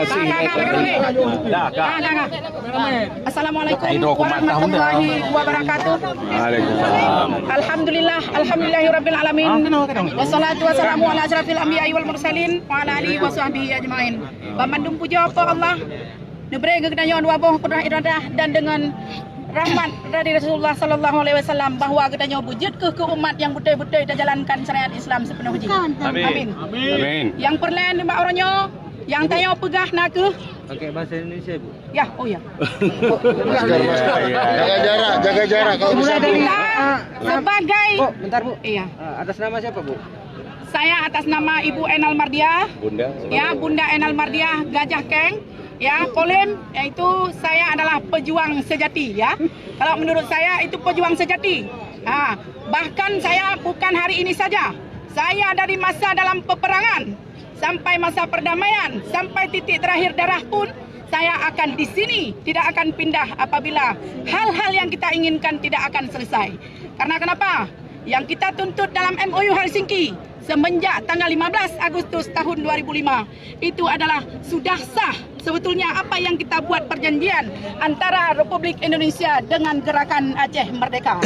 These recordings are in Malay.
kasih. Assalamualaikum warahmatullahi wabarakatuh. Waalaikumsalam. Alhamdulillahirabbil alamin. Wassalatu wassalamu ala asyrafil anbiya'i wal mursalin wa ala alihi wa sahbihi ajmain. Pamandung puja apa Allah. Diberi kegedayan wabah kudrah iradah dan dengan rahmat dari Rasulullah sallallahu alaihi wasallam bahawa kedanyo wujud ke umat yang betul-betul kita jalankan syariat Islam sepenuh jiwa. Amin. Amin. Yang perlahan mbak orangnya yang tayo pegah nak ke Pakai bahasa Indonesia, Bu. ya, oh ya. Jaga jarak kalau bisa. Kita sebagai Bu, bentar, Bu. iya. Atas nama siapa, Bu? Saya atas nama Ibu Enal Mardiah, Bunda. ya Bunda Enal Mardiah Gajah Keng, ya Kolim, yaitu saya adalah pejuang sejati, ya. Kalau menurut saya itu pejuang sejati. Bahkan saya bukan hari ini saja, saya dari masa dalam peperangan sampai masa perdamaian, sampai titik terakhir darah pun saya akan di sini, tidak akan pindah apabila hal-hal yang kita inginkan tidak akan selesai. Karena kenapa? Yang kita tuntut dalam MOU Helsinki semenjak tanggal 15 Agustus tahun 2005 itu adalah sudah sah sebetulnya apa yang kita buat perjanjian antara Republik Indonesia dengan Gerakan Aceh Merdeka.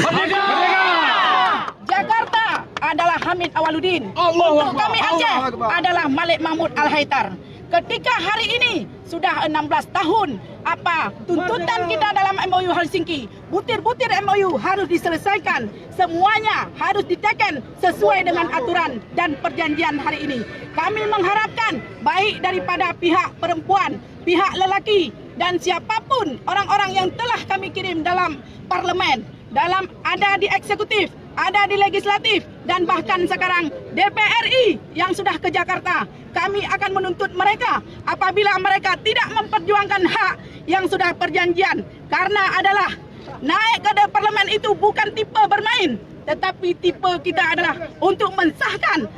Jakarta adalah Hamid Awaludin. Untuk kami Aceh adalah Malik Mahmud Al-Haitar. Ketika hari ini sudah 16 tahun apa tuntutan kita dalam MOU Helsinki, butir-butir MOU harus diselesaikan, semuanya harus diteken sesuai dengan aturan dan perjanjian hari ini. Kami mengharapkan baik daripada pihak perempuan, pihak lelaki dan siapapun orang-orang yang telah kami kirim dalam parlemen, ada di eksekutif, ada di legislatif, dan bahkan sekarang DPR RI yang sudah ke Jakarta. Kami akan menuntut mereka apabila mereka tidak memperjuangkan hak yang sudah perjanjian. Karena adalah naik ke parlemen itu bukan tipe bermain, tetapi tipe kita adalah untuk mensahkan